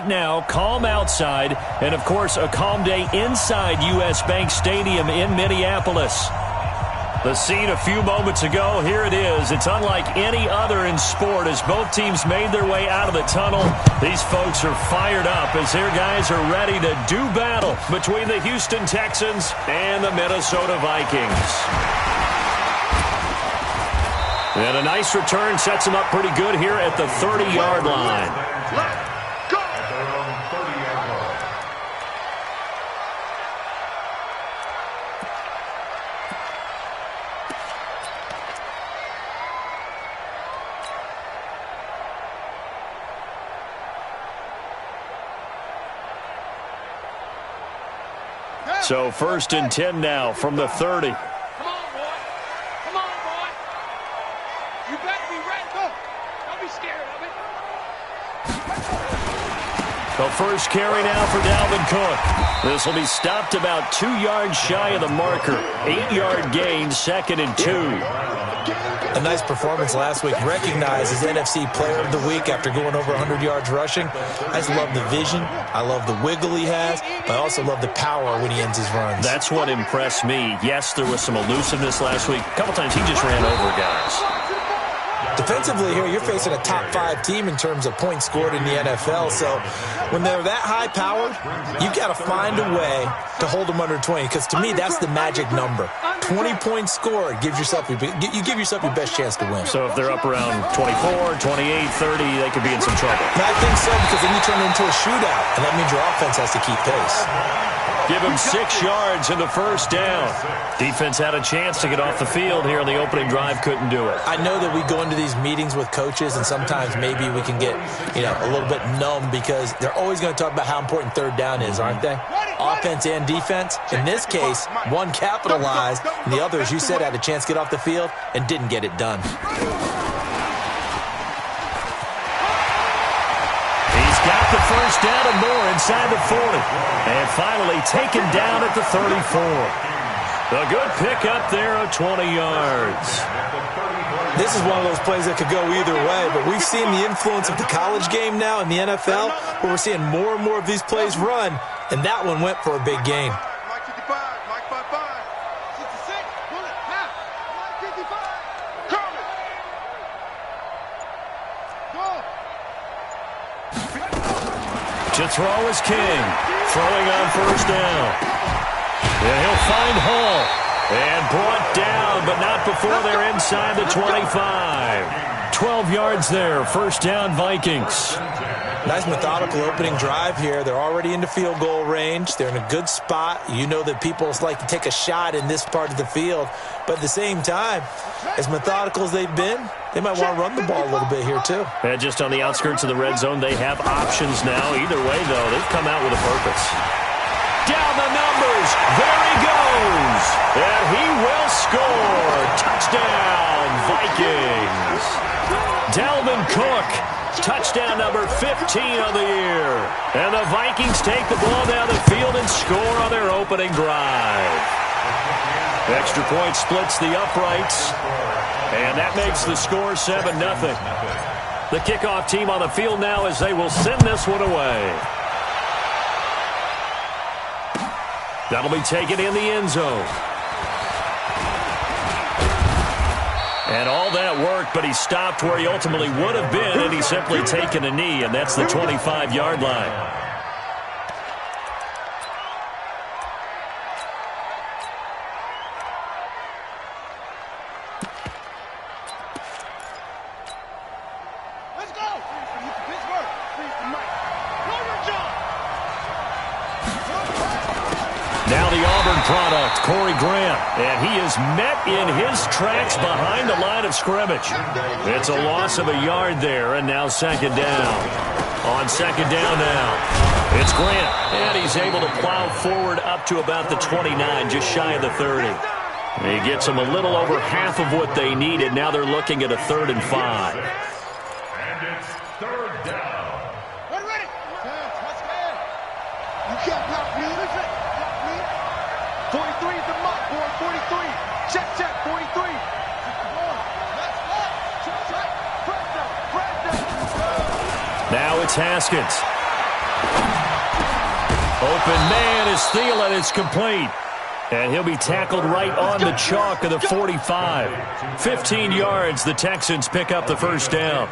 right now, calm outside, and, of course, a calm day inside U.S. Bank Stadium in Minneapolis. The scene a few moments ago, here it is. It's unlike any other in sport as both teams made their way out of the tunnel. These folks are fired up as their guys are ready to do battle between the Houston Texans and the Minnesota Vikings. And a nice return sets them up pretty good here at the 30-yard line. So 1st and 10 now from the 30. Come on, boy. Come on, boy. You better be ready. Go. Don't be scared of it. The first carry now for Dalvin Cook. This will be stopped about 2 yards shy of the marker. 8-yard gain, 2nd and 2. A nice performance last week. Recognized as NFC Player of the Week after going over 100 yards rushing. I just love the vision. I love the wiggle he has. But I also love the power when he ends his runs. That's what impressed me. Yes, there was some elusiveness last week. A couple times he just ran over guys. Defensively here, you're facing a top-5 team in terms of points scored in the NFL. So when they're that high-powered, you've got to find a way to hold them under 20. Because to me, that's the magic number. 20 points scored gives yourself you give yourself your best chance to win. So if they're up around 24, 28, 30, they could be in some trouble. And I think so, because then you turn it into a shootout, and that means your offense has to keep pace. Give him 6 yards in the first down. Defense had a chance to get off the field here on the opening drive, couldn't do it. I know that we go into these meetings with coaches, and sometimes maybe we can get, a little bit numb because they're always going to talk about how important 3rd down is, aren't they? Offense and defense. In this case, one capitalized, and the other, as you said, had a chance to get off the field and didn't get it done. Got the first down and more inside the 40. And finally taken down at the 34. A good pickup there of 20 yards. This is one of those plays that could go either way, but we've seen the influence of the college game now in the NFL, where we're seeing more and more of these plays run, and that one went for a big gain. Mike 55, Mike 55. 66, pull it, now. Mike 55. Curl it. Go. To throw is King. Throwing on first down. And he'll find Hall. And brought down, but not before they're inside the 25. 12 yards there. First down, Vikings. Nice methodical opening drive here. They're already into field goal range. They're in a good spot. You know that people like to take a shot in this part of the field. But at the same time, as methodical as they've been, they might want to run the ball a little bit here too. And just on the outskirts of the red zone, they have options now. Either way, though, they've come out with a purpose. Down the numbers. There he goes. And he will score. Touchdown, Vikings. Dalvin Cook. Touchdown number 15 of the year. And the Vikings take the ball down the field and score on their opening drive. Extra point splits the uprights. And that makes the score 7-0. The kickoff team on the field now as they will send this one away. That'll be taken in the end zone. And all that worked, but he stopped where he ultimately would have been, and he's simply taken a knee, and that's the 25-yard line. Now the Auburn product, Corey Grant, and he is met in his tracks behind the line of scrimmage. It's a loss of a yard there, and now 2nd down. On 2nd down now, it's Grant, and he's able to plow forward up to about the 29, just shy of the 30. He gets them a little over half of what they needed. Now they're looking at a 3rd and 5. And it's 3rd down. Ready. You can't block me. 43 is the mark, boy. 43. Check, 43. Now it's Haskins. open man is Thielen. It's complete. And he'll be tackled right on the chalk of the 45. 15 yards, the Texans pick up the first down.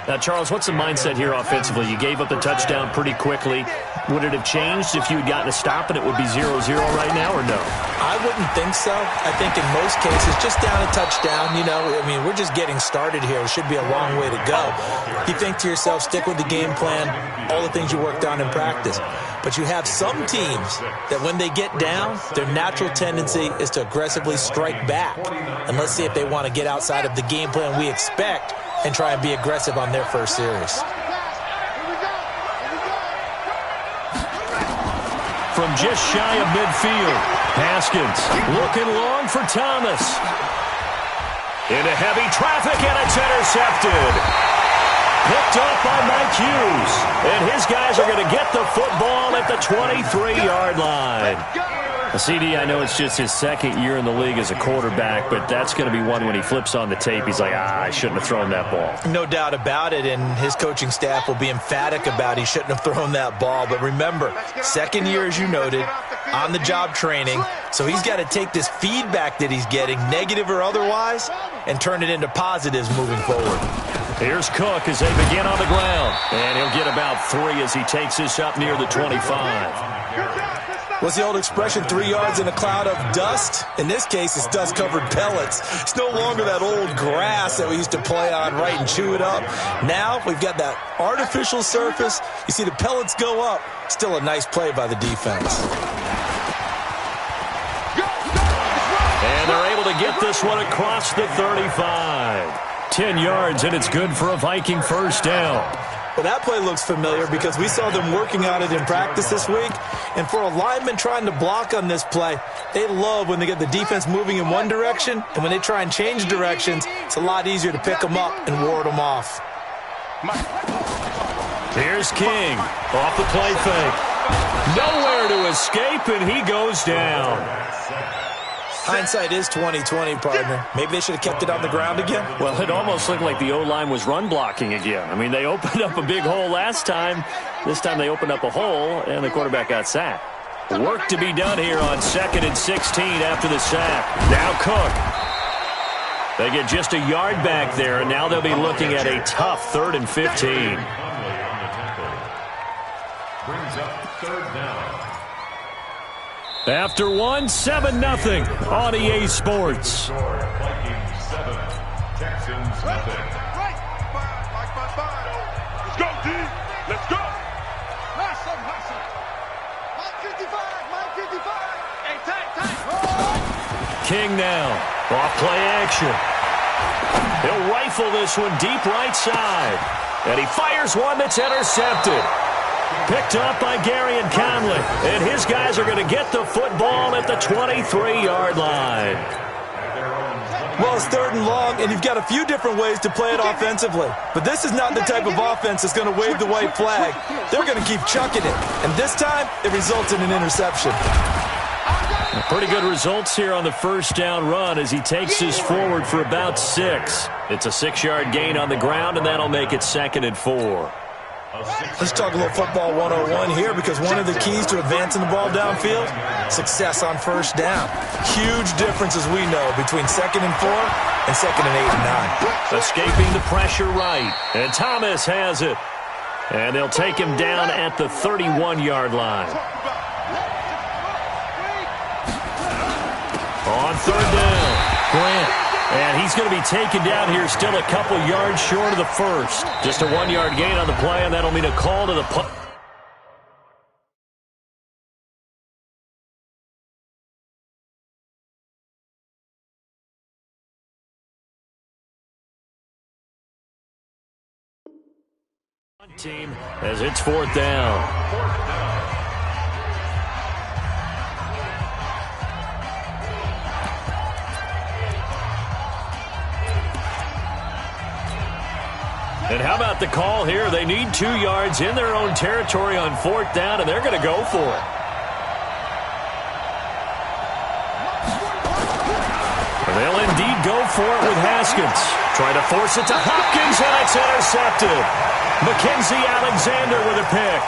Now, Charles, what's the mindset here offensively? You gave up the touchdown pretty quickly. Would it have changed if you had gotten a stop and it would be 0-0 right now, or no? I wouldn't think so. I think in most cases, just down a touchdown, you know, I mean, we're just getting started here. It should be a long way to go. You think to yourself, stick with the game plan, all the things you worked on in practice. But you have some teams that when they get down, their natural tendency is to aggressively strike back. And let's see if they want to get outside of the game plan we expect and try and be aggressive on their first series. From just shy of midfield, Haskins looking long for Thomas. Into heavy traffic, and it's intercepted. Picked up by Mike Hughes. And his guys are going to get the football at the 23-yard line. CD, I know it's just his second year in the league as a quarterback, but that's going to be one when he flips on the tape. He's like, I shouldn't have thrown that ball. No doubt about it, and his coaching staff will be emphatic about he shouldn't have thrown that ball. But remember, second year, as you noted, on-the-job training, so he's got to take this feedback that he's getting, negative or otherwise, and turn it into positives moving forward. Here's Cook as they begin on the ground, and he'll get about 3 as he takes this up near the 25. What's the old expression, 3 yards in a cloud of dust? In this case, it's dust-covered pellets. It's no longer that old grass that we used to play on, right, and chew it up. Now we've got that artificial surface. You see the pellets go up. Still a nice play by the defense. And they're able to get this one across the 35. 10 yards, and it's good for a Viking first down. Well, that play looks familiar because we saw them working on it in practice this week. And for a lineman trying to block on this play, they love when they get the defense moving in one direction. And when they try and change directions, it's a lot easier to pick them up and ward them off. Here's King off the play fake. Nowhere to escape, and he goes down. Hindsight is 20/20, partner. Maybe they should have kept it on the ground again. Well, it almost looked like the O-line was run blocking again. I mean, they opened up a big hole last time. This time they opened up a hole, and the quarterback got sacked. Work to be done here on 2nd and 16 after the sack. Now Cook. They get just a yard back there, and now they'll be looking at a tough 3rd and 15. Brings up 3rd down. After 7-0 on EA Sports. Vikings 7, Texans nothing. Let's go, D. Let's go. Hustle. Mike 55. Hey, tight. King now. Off play action. He'll rifle this one deep right side. And he fires one that's intercepted. Picked up by Gary and Conley. And his guys are going to get the football at the 23-yard line. Well, it's 3rd and long, and you've got a few different ways to play it offensively. But this is not the type of offense that's going to wave the white flag. They're going to keep chucking it. And this time, it results in an interception. Pretty good results here on the first down run as he takes this forward for about 6. It's a 6-yard gain on the ground, and that'll make it 2nd and 4. Let's talk a little football 101 here, because one of the keys to advancing the ball downfield, success on first down. Huge difference, as we know, between 2nd and 4 and 2nd and 8 and 9. Escaping the pressure right, and Thomas has it. And they'll take him down at the 31-yard line. On 3rd down, Grant. And he's going to be taken down here still a couple yards short of the first. Just a 1-yard gain on the play, and that'll mean a call to the punt. Team as it's 4th down. And how about the call here? They need 2 yards in their own territory on 4th down, and they're going to go for it. And they'll indeed go for it with Haskins. Try to force it to Hopkins, and it's intercepted. Mackenzie Alexander with a pick.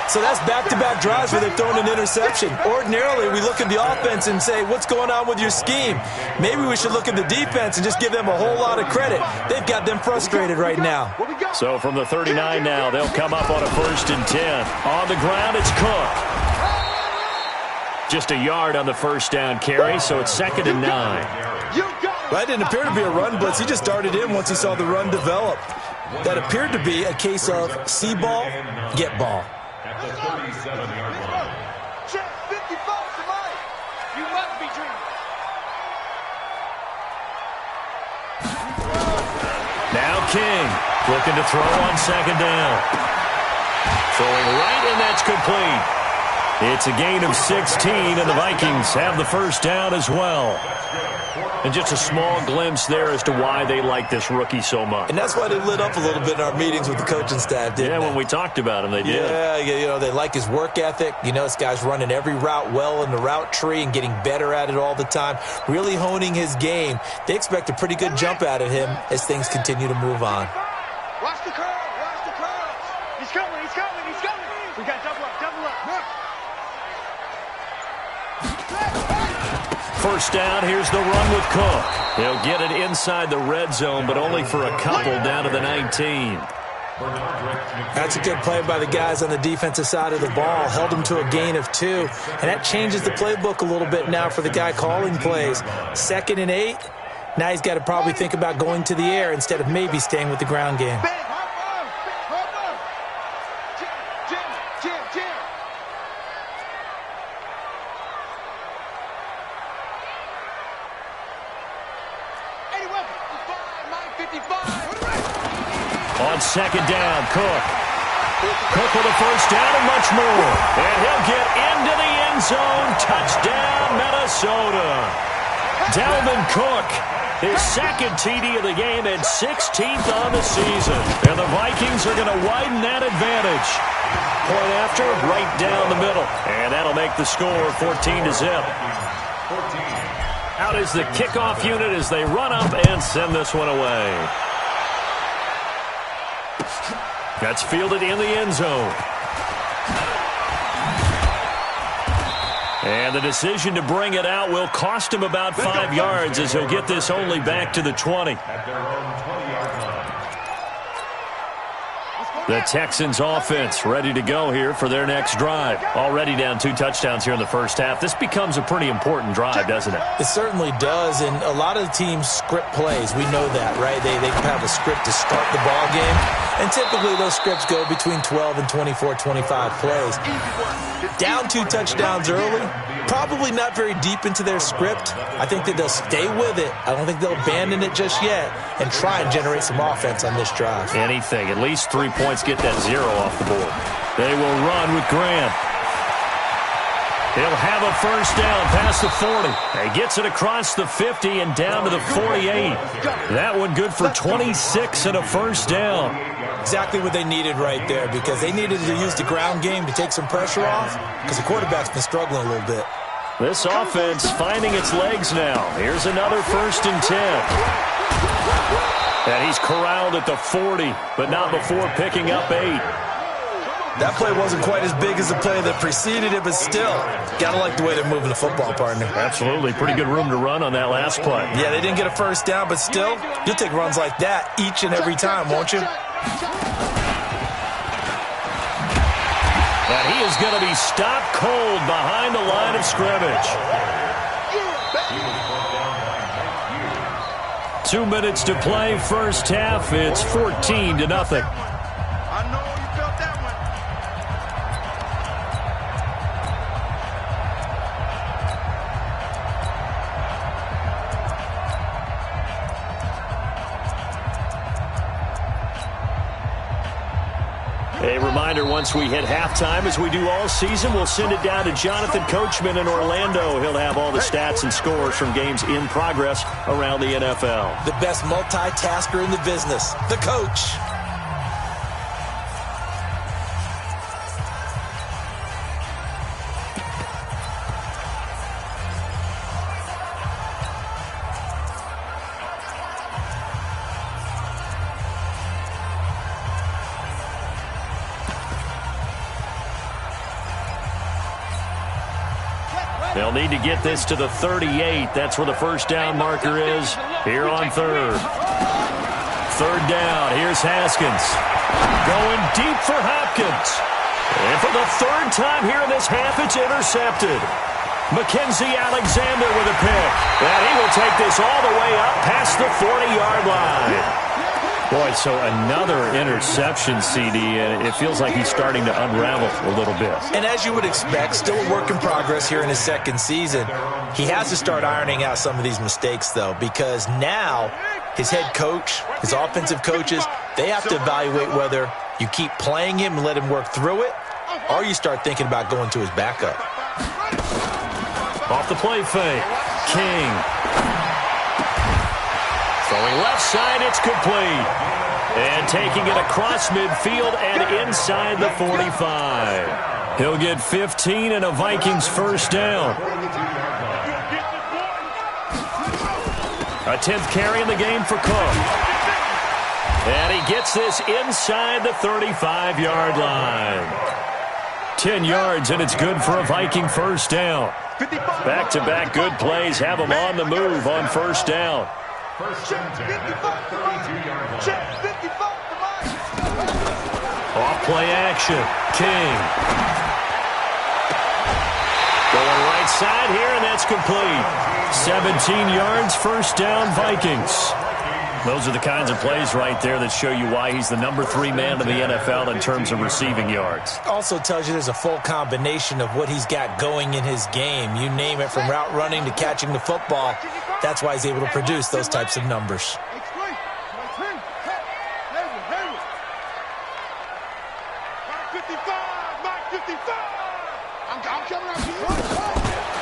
So that's back-to-back drives where they've thrown an interception. Ordinarily, we look at the offense and say, what's going on with your scheme? Maybe we should look at the defense and just give them a whole lot of credit. They've got them frustrated right now. So from the 39 now, they'll come up on a 1st and 10. On the ground, it's Cook. Just a yard on the first down carry, so it's 2nd and 9. That didn't appear to be a run blitz. He just started in once he saw the run develop. That appeared to be a case of see ball, get ball. At the 37-yard line. Check 55 tonight. You must be dreaming. Now King looking to throw on 2nd down. Throwing right, and that's complete. It's a gain of 16, and the Vikings have the first down as well. And just a small glimpse there as to why they like this rookie so much. And that's why they lit up a little bit in our meetings with the coaching staff, didn't they? Yeah, when we talked about him, they did. Yeah, you know, they like his work ethic. You know, this guy's running every route well in the route tree and getting better at it all the time, really honing his game. They expect a pretty good jump out of him as things continue to move on. Watch the curl. Watch the curl. He's coming. He's coming. He's coming. We got double up. Double up. First down, here's the run with Cook. He'll get it inside the red zone, but only for a couple down to the 19. That's a good play by the guys on the defensive side of the ball. Held him to a gain of 2. And that changes the playbook a little bit now for the guy calling plays. 2nd and 8. Now he's got to probably think about going to the air instead of maybe staying with the ground game. On 2nd down, Cook. Cook with a first down and much more. And he'll get into the end zone. Touchdown, Minnesota. Dalvin Cook, his 2nd TD of the game and 16th on the season. And the Vikings are going to widen that advantage. Point after, right down the middle. And that'll make the score 14-0. Out is the kickoff unit as they run up and send this one away. That's fielded in the end zone. And the decision to bring it out will cost him about 5 yards as he'll get this only back to the 20. At their own 20-yard line. The Texans offense ready to go here for their next drive. Already down 2 touchdowns here in the first half. This becomes a pretty important drive, doesn't it? It certainly does, and a lot of the teams script plays. We know that, right? They have a script to start the ball game, and typically those scripts go between 12 and 24, 25 plays. Down 2 touchdowns early, probably not very deep into their script. I think that they'll stay with it. I don't think they'll abandon it just yet and try and generate some offense on this drive. Anything, at least 3 points, get that 0 off the board. They will run with Graham. He'll have a first down past the 40. He gets it across the 50 and down to the 48. That one good for 26 and a first down. Exactly what they needed right there, because they needed to use the ground game to take some pressure off because the quarterback's been struggling a little bit. This offense finding its legs now. Here's another 1st and 10. And he's corralled at the 40, but not before picking up 8. That play wasn't quite as big as the play that preceded it, but still, got to like the way they're moving the football, partner. Absolutely. Pretty good room to run on that last play. Yeah, they didn't get a first down, but still, you'll take runs like that each and every time, won't you? And he is going to be stopped cold behind the line of scrimmage. 2 minutes to play, first half. It's 14-0. I know you felt that one. A reminder, once we hit halftime, as we do all season, we'll send it down to Jonathan Coachman in Orlando. He'll have all the stats and scores from games in progress around the NFL. The best multitasker in the business, the coach. They'll need to get this to the 38. That's where the first down marker is here on third. Third down. Here's Haskins. Going deep for Hopkins. And for the third time here in this half, it's intercepted. Mackenzie Alexander with a pick. And he will take this all the way up past the 40-yard line. Boy, so another interception, CD, and it feels like he's starting to unravel a little bit. And as you would expect, still a work in progress here in his second season. He has to start ironing out some of these mistakes, though, because now his head coach, his offensive coaches, they have to evaluate whether you keep playing him and let him work through it, or you start thinking about going to his backup. Off the play fake, King. Throwing left side, it's complete. And taking it across midfield and inside the 45. He'll get 15 and a Vikings first down. A 10th carry in the game for Cook. And he gets this inside the 35-yard line. 10 yards, and it's good for a Viking first down. Back-to-back good plays have him on the move on first down. Off play action. King. Going right side here, and that's complete. 17 yards, first down, Vikings. Those are the kinds of plays right there that show you why he's the number 3 man in the NFL in terms of receiving yards. Also tells you there's a full combination of what he's got going in his game. You name it, from route running to catching the football. That's why he's able to produce those types of numbers.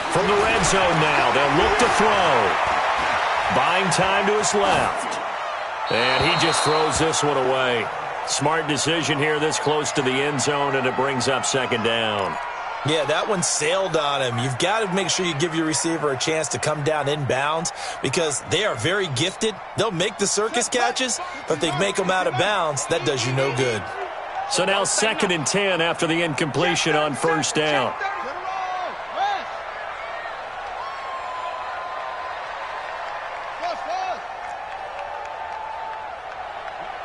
From the red zone now, they'll look to throw. Buying time to his left. And he just throws this one away. Smart decision here this close to the end zone, and it brings up second down. Yeah, that one sailed on him. You've got to make sure you give your receiver a chance to come down inbounds because they are very gifted. They'll make the circus catches, but if they make them out of bounds, that does you no good. So now 2nd and 10 after the incompletion on first down.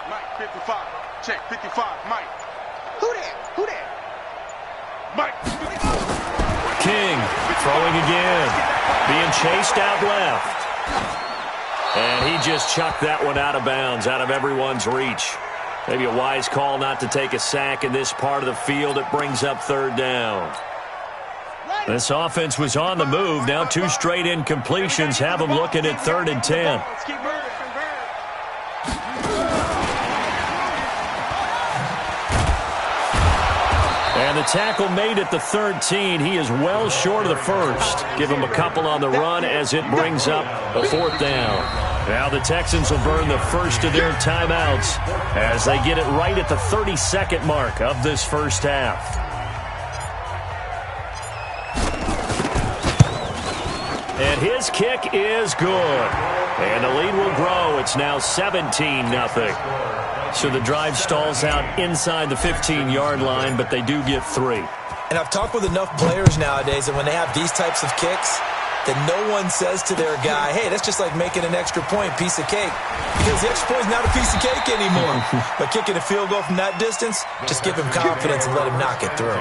Mike, 55. Check, 55. Mike. Who that? Who that? Mike. King throwing again. Being chased out left. And he just chucked that one out of bounds, out of everyone's reach. Maybe a wise call not to take a sack in this part of the field. It brings up third down. This offense was on the move. Now 2 straight incompletions have them looking at 3rd and 10. And the tackle made at the 13. He is well short of the first. Give him a couple on the run as it brings up a 4th down. Now the Texans will burn the first of their timeouts as they get it right at the 32nd mark of this first half. And his kick is good. And the lead will grow. It's now 17-0. So the drive stalls out inside the 15-yard line, but they do get 3. And I've talked with enough players nowadays, and when they have these types of kicks, that no one says to their guy, hey, that's just like making an extra point, piece of cake. Because the extra point is not a piece of cake anymore. But kicking a field goal from that distance, just give him confidence and let him knock it through.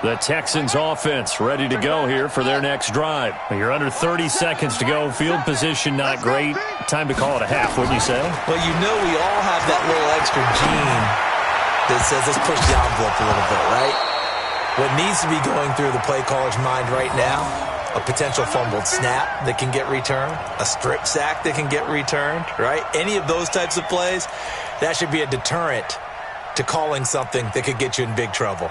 The Texans offense ready to go here for their next drive. You're under 30 seconds to go. Field position not great. Time to call it a half, wouldn't you say? Well, you know we all have that little extra gene that says let's push the envelope a little bit, right? What needs to be going through the play caller's mind right now, a potential fumbled snap that can get returned, a strip sack that can get returned, right? Any of those types of plays, that should be a deterrent to calling something that could get you in big trouble.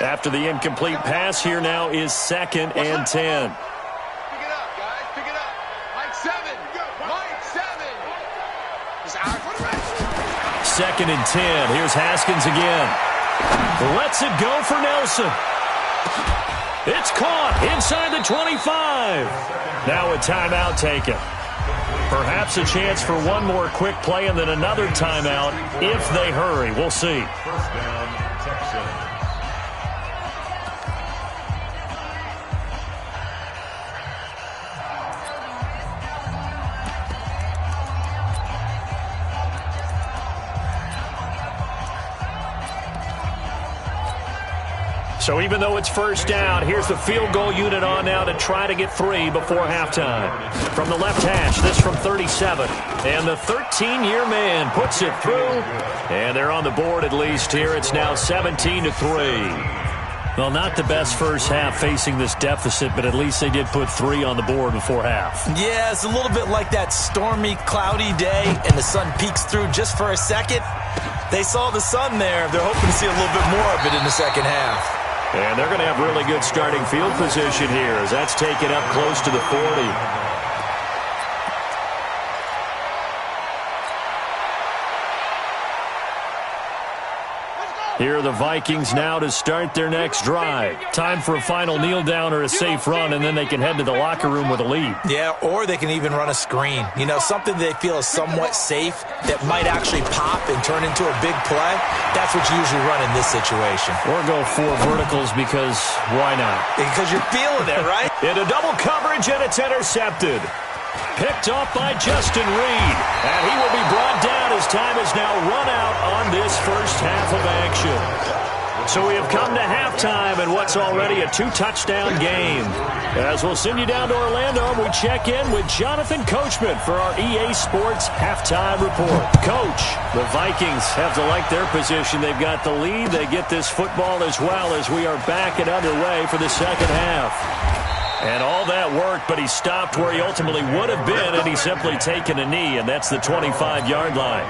After the incomplete pass, here now is 2nd and 10. Pick it up, guys. Pick it up. Mike 7. Mike 7. 2nd and 10. Here's Haskins again. Lets it go for Nelson. It's caught inside the 25. Now a timeout taken. Perhaps a chance for one more quick play and then another timeout if they hurry. We'll see. First down, Texans. So even though it's first down, here's the field goal unit on now to try to get 3 before halftime. From the left hash, this from 37. And the 13-year man puts it through. And they're on the board at least here. It's now 17-3. Well, not the best first half facing this deficit, but at least they did put 3 on the board before half. Yeah, it's a little bit like that stormy, cloudy day, and the sun peeks through just for a second. They saw the sun there. They're hoping to see a little bit more of it in the second half. And they're going to have really good starting field position here as that's taken up close to the 40. Here are the Vikings now to start their next drive. Time for a final kneel down or a safe run, and then they can head to the locker room with a lead. Yeah, or they can even run a screen. You know, something they feel is somewhat safe that might actually pop and turn into a big play. That's what you usually run in this situation. Or go 4 verticals because why not? Because you're feeling it, right? Into double coverage, and it's intercepted. Picked off by Justin Reed. And he will be brought down as time is now run out on this first half of action. So we have come to halftime in what's already a 2-touchdown game. As we'll send you down to Orlando, we check in with Jonathan Coachman for our EA Sports Halftime Report. Coach, the Vikings have to like their position. They've got the lead. They get this football as well as we are back and underway for the second half. And all that worked, but he stopped where he ultimately would have been, and he's simply taken a knee, and that's the 25-yard line.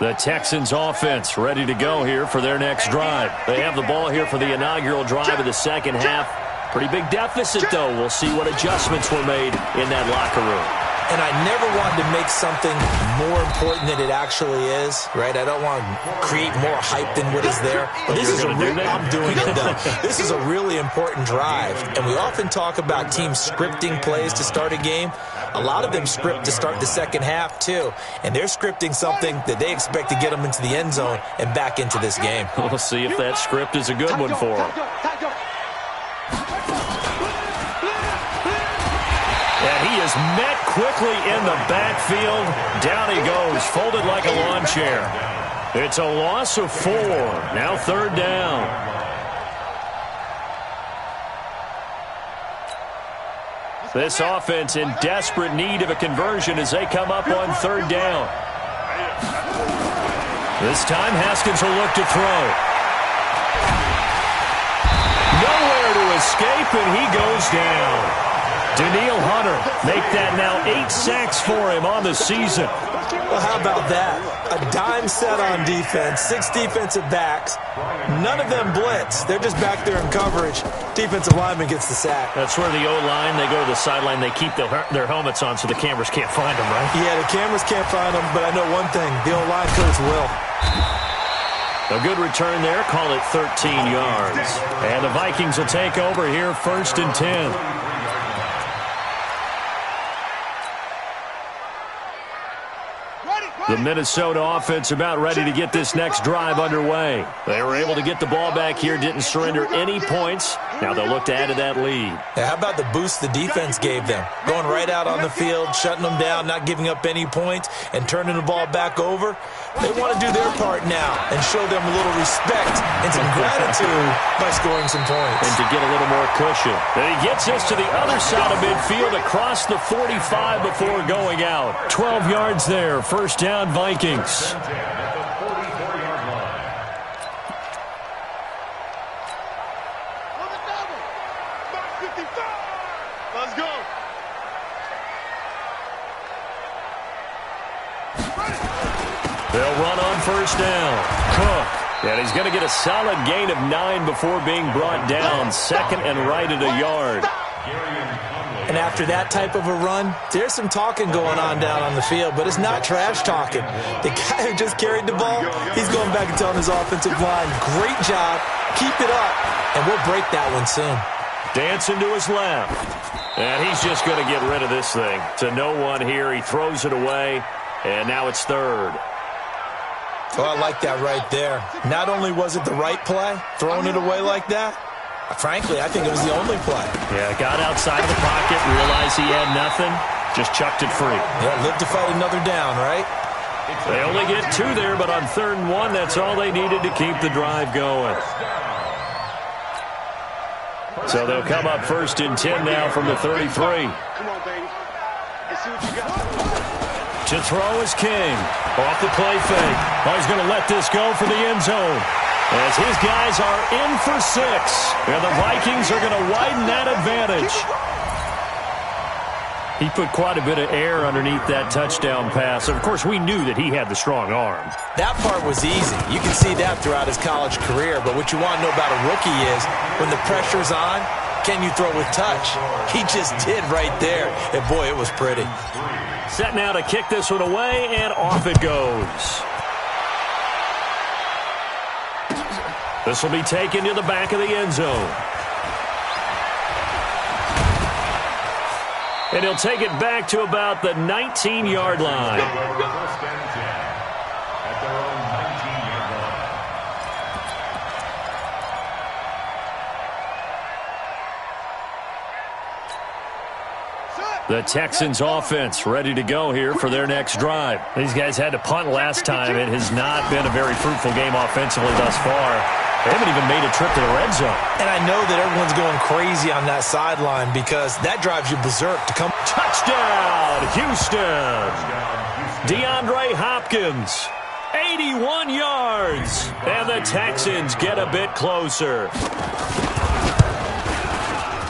The Texans offense ready to go here for their next drive. They have the ball here for the inaugural drive of the second half. Pretty big deficit, though. We'll see what adjustments were made in that locker room. And I never wanted to make something more important than it actually is, right? I don't want to create more hype than what is there. But this is a real, I'm doing it though. This is a really important drive. And we often talk about teams scripting plays to start a game. A lot of them script to start the second half too. And they're scripting something that they expect to get them into the end zone and back into this game. We'll see if that script is a good one for them. And he is met quickly in the backfield. Down he goes, folded like a lawn chair. It's a loss of 4. Now third down. This offense in desperate need of a conversion as they come up on third down. This time Haskins will look to throw. Nowhere to escape, and he goes down. Daniil Hunter make that now 8 sacks for him on the season. Well, how about that? A dime set on defense, 6 defensive backs. None of them blitz. They're just back there in coverage. Defensive lineman gets the sack. That's where the O-line, they go to the sideline, they keep their helmets on so the cameras can't find them, right? Yeah, the cameras can't find them, but I know one thing. The O-line coach will. A good return there. Call it 13 yards. And the Vikings will take over here, 1st and 10. The Minnesota offense about ready to get this next drive underway. They were able to get the ball back here, didn't surrender any points. Now they'll look to add to that lead. Yeah, how about the boost the defense gave them? Going right out on the field, shutting them down, not giving up any points, and turning the ball back over. They want to do their part now and show them a little respect and some gratitude by scoring some points. And to get a little more cushion. Then he gets us to the other side of midfield across the 45 before going out. 12 yards there, first down Vikings. Let's go. They'll run on first down. Cook And he's going to get a solid gain of 9 before being brought down. Second and right at a yard. And after that type of a run, there's some talking going on down on the field, but it's not trash talking. The guy who just carried the ball, he's going back and telling his offensive line, great job, keep it up, and we'll break that one soon. Dancing to his left. And he's just going to get rid of this thing. To no one here. He throws it away, and now it's third. Oh, I like that right there. Not only was it the right play, throwing it away like that, frankly, I think it was the only play. Yeah, got outside of the pocket, realized he had nothing, just chucked it free. Yeah, live to fight another down, right? They only get 2 there, but on 3rd and 1, that's all they needed to keep the drive going. So they'll come up 1st and 10 now from the 33. Come on, baby. Let's see what you got. To throw is King. Off the play fake. Oh, he's going to let this go for the end zone. As his guys are in for 6. And the Vikings are going to widen that advantage. He put quite a bit of air underneath that touchdown pass. Of course, we knew that he had the strong arm. That part was easy. You can see that throughout his college career. But what you want to know about a rookie is when the pressure's on, can you throw with touch? He just did right there. And, boy, it was pretty. Set now to kick this one away, and off it goes. This will be taken to the back of the end zone. And he'll take it back to about the 19-yard line. First and 10 at their own 19-yard line. The Texans offense ready to go here for their next drive. These guys had to punt last time. It has not been a very fruitful game offensively thus far. They haven't even made a trip to the red zone. And I know that everyone's going crazy on that sideline because that drives you berserk to come. Touchdown, Houston. DeAndre Hopkins, 81 yards. And the Texans get a bit closer.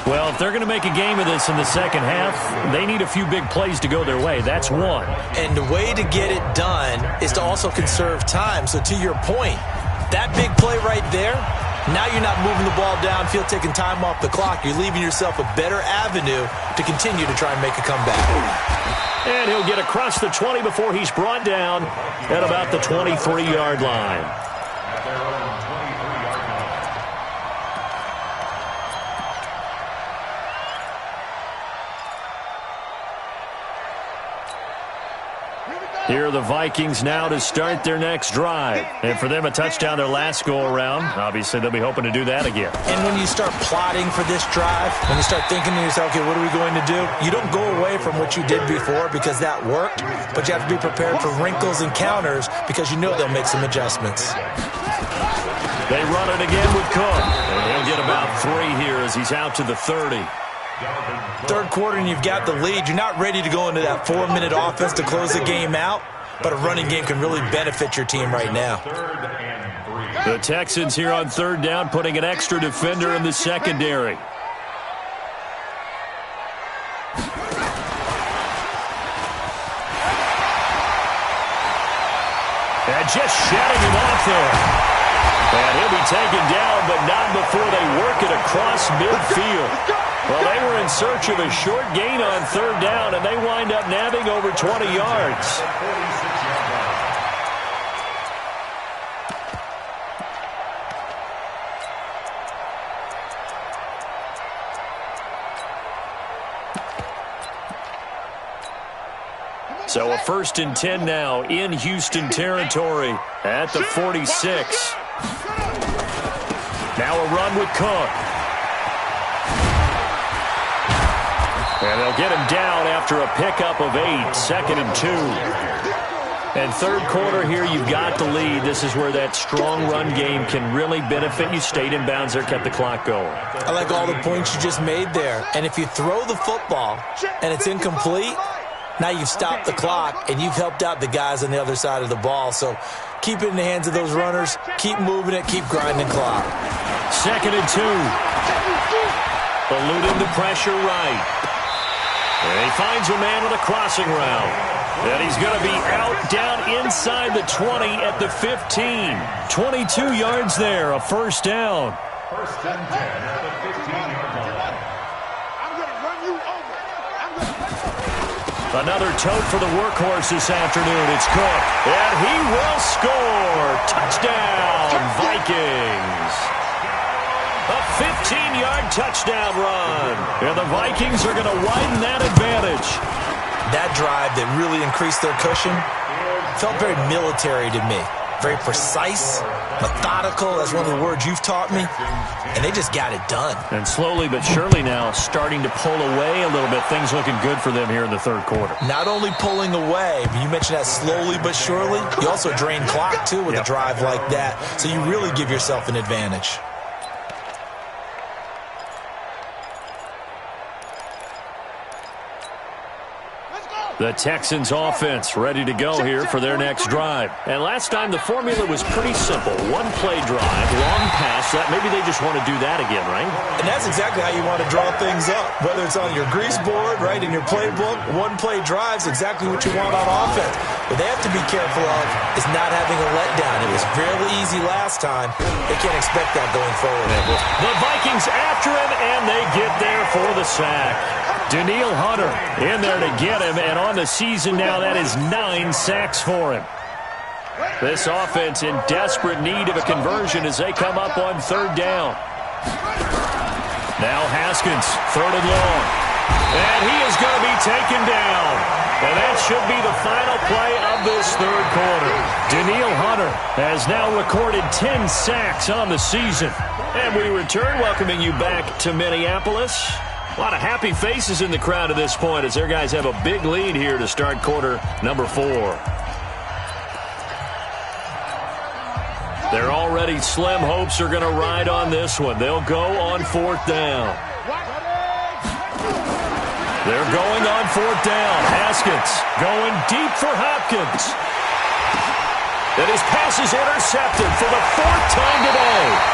Well, if they're going to make a game of this in the second half, they need a few big plays to go their way. That's one. And the way to get it done is to also conserve time. So to your point, that big play right there, now you're not moving the ball downfield, taking time off the clock. You're leaving yourself a better avenue to continue to try and make a comeback. And he'll get across the 20 before he's brought down at about the 23-yard line. Here are the Vikings now to start their next drive. And for them, a touchdown their last go-around. Obviously, they'll be hoping to do that again. And when you start plotting for this drive, when you start thinking to yourself, okay, what are we going to do? You don't go away from what you did before because that worked, but you have to be prepared for wrinkles and counters because you know they'll make some adjustments. They run it again with Cook. And he'll get about 3 here as he's out to the 30. Third quarter and you've got the lead. You're not ready to go into that 4-minute offense to close the game out, but a running game can really benefit your team right now. The Texans here on 3rd down, putting an extra defender in the secondary. And just shutting him off there. And he'll be taken down, but not before they work it across midfield. Well, they were in search of a short gain on 3rd down, and they wind up nabbing over 20 yards. So a 1st and 10 now in Houston territory at the 46. Now a run with Cook. And they'll get him down after a pickup of 8, 2nd and 2. And 3rd quarter here, you've got the lead. This is where that strong run game can really benefit you. Stayed in bounds there, kept the clock going. I like all the points you just made there. And if you throw the football and it's incomplete, now you've stopped the clock and you've helped out the guys on the other side of the ball. So keep it in the hands of those runners. Keep moving it. Keep grinding clock. 2nd and 2. Eluding the pressure right. And he finds a man on a crossing route. And he's going to be out down inside the 20 at the 15. 22 yards there, a first down. First and 10 at the 15-yard line. I'm going to run you over. Another tote for the workhorse this afternoon. It's Cook. And he will score. Touchdown, Vikings. A 15-yard touchdown run. And the Vikings are going to widen that advantage. That drive that really increased their cushion felt very military to me. Very precise, methodical. That's one of the words you've taught me. And they just got it done. And slowly but surely now starting to pull away a little bit. Things looking good for them here in the third quarter. Not only pulling away, but you mentioned that slowly but surely. You also drain clock, too, with a drive like that. So you really give yourself an advantage. The Texans offense ready to go here for their next drive. And last time the formula was pretty simple. One play drive, long pass. That maybe they just want to do that again, right? And that's exactly how you want to draw things up. Whether it's on your grease board, right, in your playbook, one play drive's exactly what you want on offense. What they have to be careful of is not having a letdown. It was fairly easy last time. They can't expect that going forward. The Vikings after him, and they get there for the sack. Daniil Hunter in there to get him, and on the season now, that is 9 sacks for him. This offense in desperate need of a conversion as they come up on third down. Now Haskins, third and long. And he is going to be taken down. And that should be the final play of this third quarter. Daniil Hunter has now recorded 10 sacks on the season. And we return, welcoming you back to Minneapolis. A lot of happy faces in the crowd at this point as their guys have a big lead here to start quarter number 4. Their already slim hopes are going to ride on this one. They'll go on fourth down. They're going on fourth down. Haskins going deep for Hopkins. And his pass is intercepted for the 4th time today.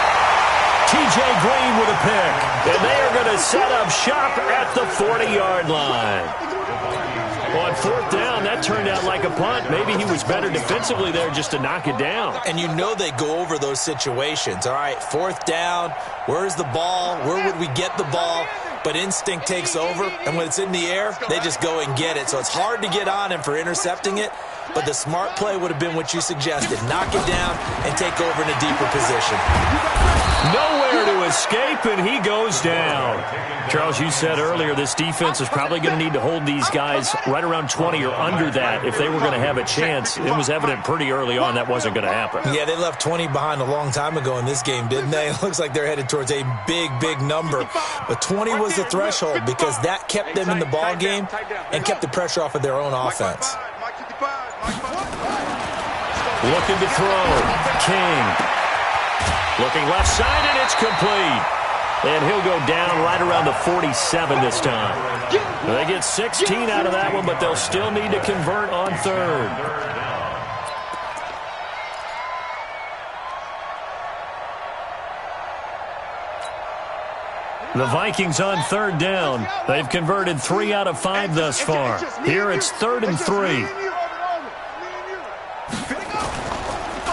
T.J. Green with a pick. And they are going to set up shop at the 40-yard line. On fourth down, that turned out like a punt. Maybe he was better defensively there just to knock it down. And you know they go over those situations. All right, fourth down, where's the ball? Where would we get the ball? But instinct takes over, and when it's in the air, they just go and get it. So it's hard to get on him for intercepting it, but the smart play would have been what you suggested. Knock it down and take over in a deeper position. Nowhere to escape, and he goes down. Charles, you said earlier this defense is probably going to need to hold these guys right around 20 or under that if they were going to have a chance. It was evident pretty early on that wasn't going to happen. Yeah, they left 20 behind a long time ago in this game, didn't they? It looks like they're headed towards a big, big number. But 20 was the threshold because that kept them in the ball game and kept the pressure off of their own offense. Looking to throw. King. Looking left side, and it's complete. And he'll go down right around the 47 this time. They get 16 out of that one, but they'll still need to convert on third. The Vikings on third down. They've converted 3 out of 5 thus far. Here it's 3rd and 3.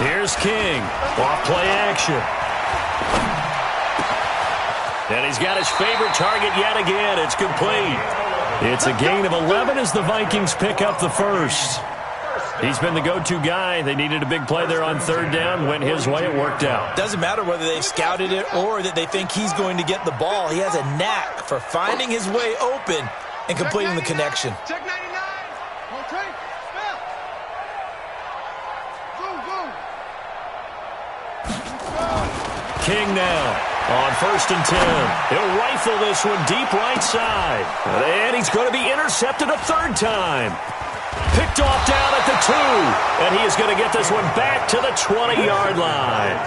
Here's King. Off play action. And he's got his favorite target yet again. It's complete. It's a gain of 11 as the Vikings pick up the first. He's been the go-to guy. They needed a big play there on third down. Went his way. It worked out. Doesn't matter whether they've scouted it or that they think he's going to get the ball. He has a knack for finding his way open and completing the connection. Check 99. Okay. King now on 1st and 10. He'll rifle this one deep right side. And he's going to be intercepted a third time. Picked off down at the 2. And he is going to get this one back to the 20-yard line.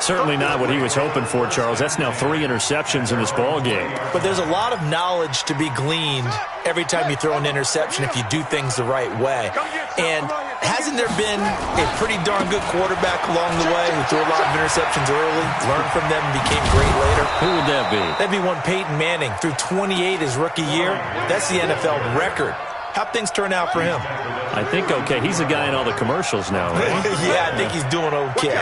Certainly not what he was hoping for, Charles. That's now 3 interceptions in this ball game. But there's a lot of knowledge to be gleaned every time you throw an interception if you do things the right way. And hasn't there been a pretty darn good quarterback along the way who threw a lot of interceptions early, learned from them, and became great later? Who would that be? That'd be one Peyton Manning. Threw 28 his rookie year. That's the NFL record. How'd things turn out for him? I think okay. He's the guy in all the commercials now, right? Yeah, I think he's doing okay.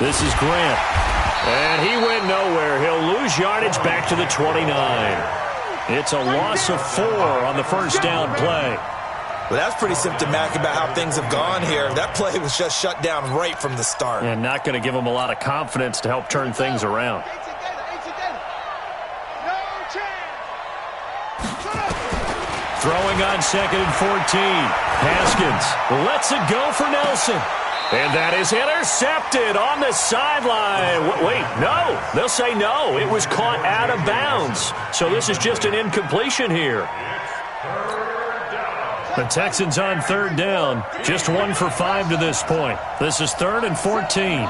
This is Grant. And he went nowhere. He'll lose yardage back to the 29. It's a loss of 4 on the first down play. Well, that's pretty symptomatic about how things have gone here. That play was just shut down right from the start. And not going to give him a lot of confidence to help turn things around. Throwing on 2nd and 14. Haskins lets it go for Nelson. And that is intercepted on the sideline. Wait, no. They'll say no. It was caught out of bounds. So this is just an incompletion here. The Texans on 3rd down. Just 1 for 5 to this point. This is 3rd and 14.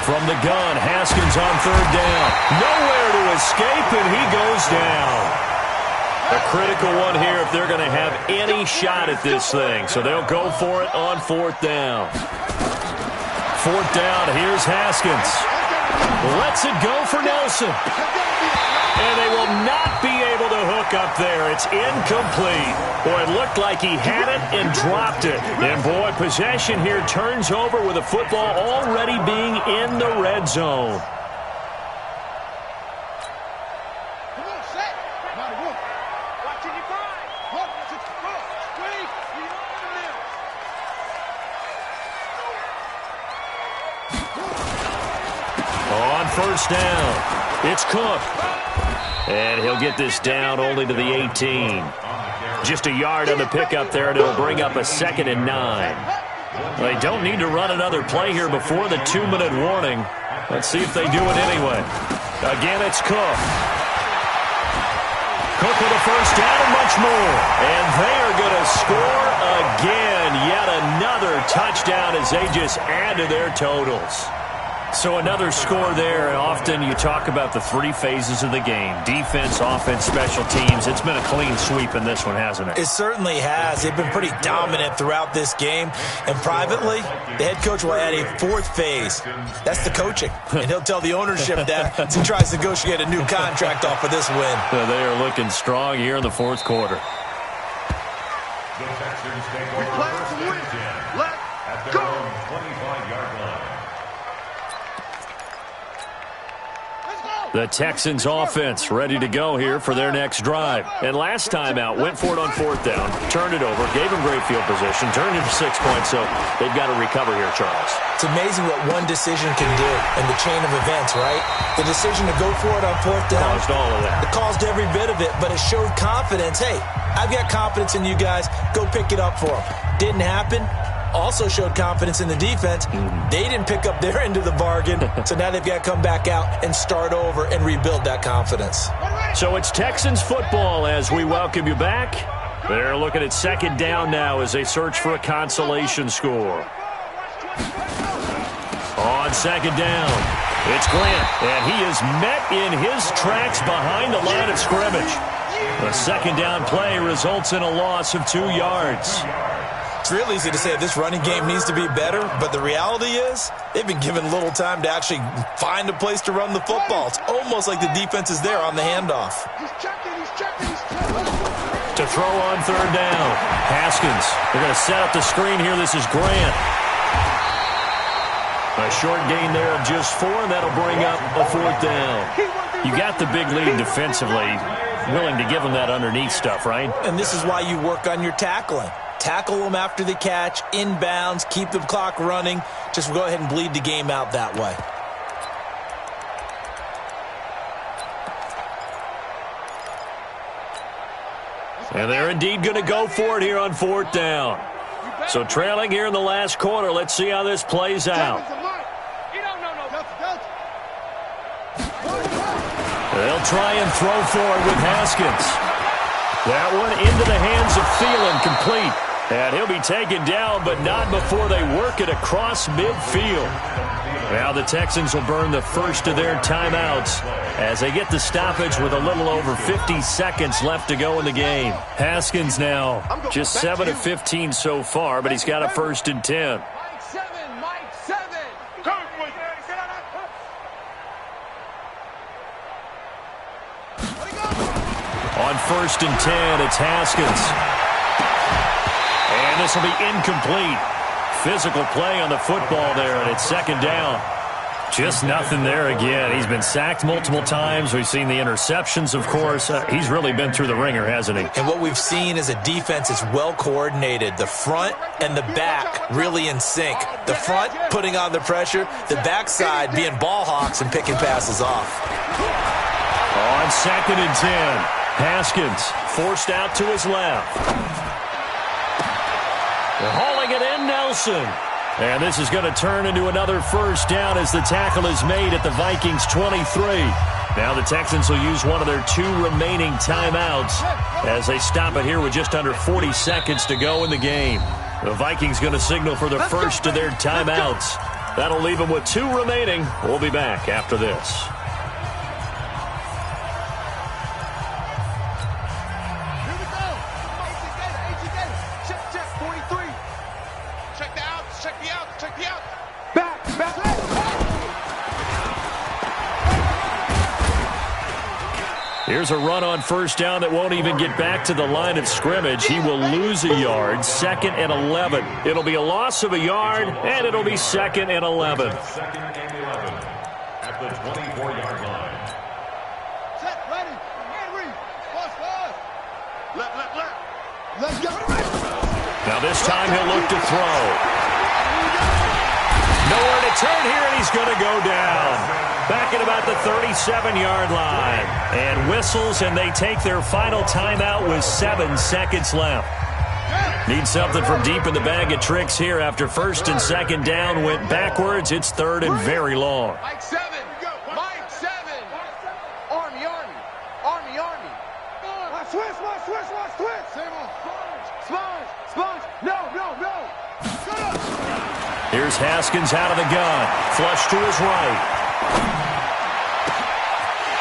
From the gun, Haskins on 3rd down. Nowhere to escape, and he goes down. A critical one here if they're going to have any shot at this thing. So they'll go for it on 4th down. 4th down, here's Haskins. Lets it go for Nelson. And they will not be able to hook up there. It's incomplete. Boy, it looked like he had it and dropped it. And, boy, possession here turns over with the football already being in the red zone. On 1st down, it's Cook. And he'll get this down only to the 18. Just a yard on the pickup there, and it'll bring up a 2nd and 9. They don't need to run another play here before the 2-minute warning. Let's see if they do it anyway. Again, it's Cook. Cook with a 1st down and much more. And they are going to score again. Yet another touchdown as they just add to their totals. So another score there, and often you talk about the 3 phases of the game. Defense, offense, special teams. It's been a clean sweep in this one, hasn't it? It certainly has. They've been pretty dominant throughout this game. And privately, the head coach will add a 4th phase. That's the coaching. And he'll tell the ownership that as he tries to negotiate a new contract off of this win. They are looking strong here in the 4th quarter. The Texans take over first and 10 at their own 25-yard line. The Texans offense ready to go here for their next drive. And last time out, went for it on 4th down, turned it over, gave them great field position, turned it to 6 points, so they've got to recover here, Charles. It's amazing what one decision can do in the chain of events, right? The decision to go for it on 4th down. Caused all of that. It caused every bit of it, but it showed confidence. Hey, I've got confidence in you guys. Go pick it up for them. Didn't happen. Also showed confidence in the defense. They didn't pick up their end of the bargain, so now they've got to come back out and start over and rebuild that confidence. So it's Texans football as we welcome you back. They're looking at 2nd down now as they search for a consolation score. On 2nd down, it's Grant, and he is met in his tracks behind the line of scrimmage. The 2nd down play results in a loss of 2 yards. It's real easy to say this running game needs to be better, but the reality is they've been given little time to actually find a place to run the football. It's almost like the defense is there on the handoff. To throw on 3rd down, Haskins. They're going to set up the screen here. This is Grant. A short gain there of just 4, and that'll bring up a 4th down. You got the big lead defensively, willing to give them that underneath stuff, right? And this is why you work on your tackling. Tackle them after the catch, inbounds, keep the clock running. Just go ahead and bleed the game out that way. And they're indeed going to go for it here on 4th down. So trailing here in the last quarter, let's see how this plays out. They'll try and throw for it with Haskins. That one into the hands of Thielen, complete. And he'll be taken down, but not before they work it across midfield. Now the Texans will burn the first of their timeouts as they get the stoppage with a little over 50 seconds left to go in the game. Haskins now just 7 of 15 so far, but he's got a 1st and 10. On 1st and 10, it's Haskins. And this will be incomplete. Physical play on the football there, and it's 2nd down. Just nothing there again. He's been sacked multiple times. We've seen the interceptions, of course. He's really been through the ringer, hasn't he? And what we've seen is a defense that's well coordinated. The front and the back really in sync. The front putting on the pressure, the backside being ball hawks and picking passes off. On 2nd and 10, Haskins forced out to his left. They're hauling it in, Nelson. And this is going to turn into another 1st down as the tackle is made at the Vikings' 23. Now the Texans will use one of their 2 remaining timeouts as they stop it here with just under 40 seconds to go in the game. The Vikings going to signal for the first of their timeouts. That'll leave them with 2 remaining. We'll be back after this. Here's a run on 1st down that won't even get back to the line of scrimmage. He will lose a yard. 2nd and 11. It'll be a loss of a yard, and it'll be 2nd and 11. 2nd and 11 at the 24-yard line. Set, ready, and read. Let's go. Now this time he'll look to throw. Nowhere to turn here, and he's going to go down. Back at about the 37-yard line. And whistles, and they take their final timeout with 7 seconds left. Need something from deep in the bag of tricks here after 1st and 2nd down went backwards. It's 3rd and very long. Mike 7. Mike 7. Army. Army. Switch. Sponge. No. Here's Haskins out of the gun. Flush to his right.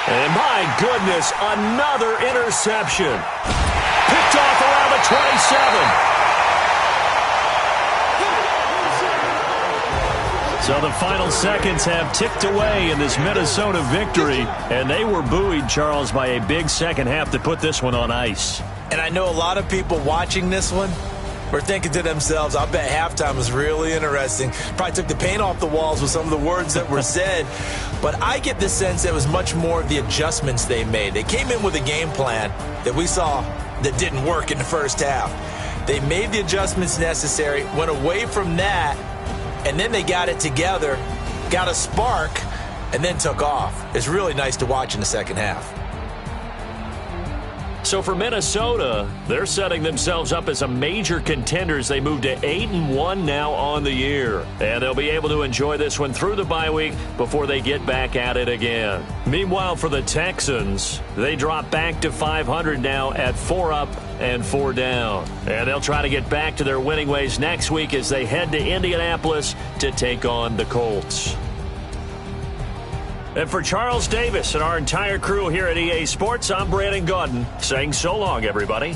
And my goodness, another interception. Picked off around the 27. So the final seconds have ticked away in this Minnesota victory, and they were buoyed, Charles, by a big second half to put this one on ice. And I know a lot of people watching this one were thinking to themselves, I bet halftime was really interesting. Probably took the paint off the walls with some of the words that were said. But I get the sense that it was much more of the adjustments they made. They came in with a game plan that we saw that didn't work in the first half. They made the adjustments necessary, went away from that, and then they got it together, got a spark, and then took off. It's really nice to watch in the second half. So for Minnesota, they're setting themselves up as a major contender as they move to 8-1 now on the year. And they'll be able to enjoy this one through the bye week before they get back at it again. Meanwhile, for the Texans, they drop back to 500 now at 4 up and 4 down. And they'll try to get back to their winning ways next week as they head to Indianapolis to take on the Colts. And for Charles Davis and our entire crew here at EA Sports, I'm Brandon Gaudin saying so long, everybody.